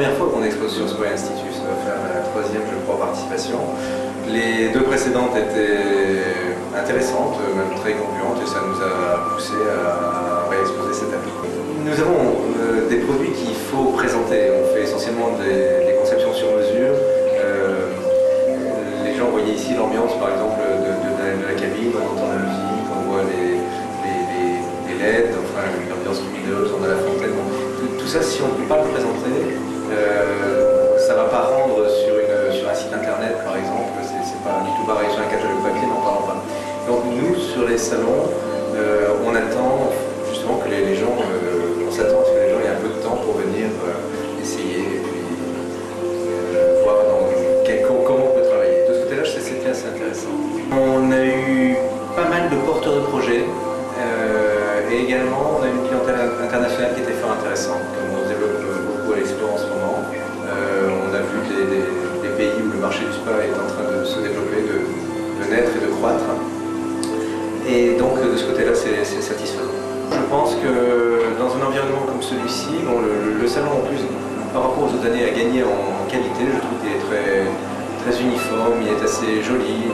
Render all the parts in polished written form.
première fois qu'on expose sur Spa Institut, ça va faire la troisième, je crois, participation. Les deux précédentes étaient intéressantes, même très concluantes, et ça nous a poussé à réexposer cette appli. Nous avons des produits qu'il faut présenter. On fait essentiellement des conceptions sur mesure. Les gens voyaient ici l'ambiance, par exemple, de la cabine, on entend la musique, on voit les LED, enfin une ambiance lumineuse, on a la fontaine. Tout ça, si on ne peut pas le présenter, ça ne va pas rendre sur un site internet, par exemple. C'est pas du tout pareil sur un catalogue papier, n'en parlons pas. Donc nous, sur les salons, on attend justement que les gens, on s'attend à ce que les gens aient un peu de temps pour venir essayer et puis voir comment on peut travailler. De ce côté-là, c'était assez intéressant. On a eu pas mal de porteurs de projets et également on a une clientèle internationale qui était fort intéressante, comme on se développe beaucoup à l'expo en ce moment. On a vu des pays où le marché du spa est en train de se développer, de naître et de croître. Et donc de ce côté-là, c'est satisfaisant. Je pense que dans un environnement comme celui-ci, bon, le salon en plus, par rapport aux autres années, a gagné en qualité. Je trouve qu'il est très uniforme, il est assez joli,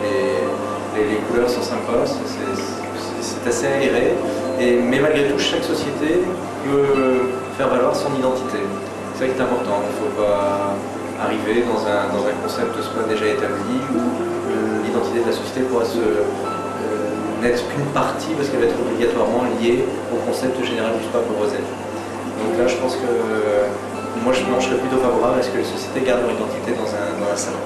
les couleurs sont sympas, c'est assez aéré. Mais malgré tout, chaque société peut faire valoir son identité. C'est ça qui est important. Il ne faut pas arriver dans un concept spa déjà établi où l'identité de la société pourra n'être qu'une partie parce qu'elle va être obligatoirement liée au concept général du spa pour Rosette. Donc là, je pense que moi, je serais plutôt favorable à ce que les sociétés gardent leur identité dans un salon.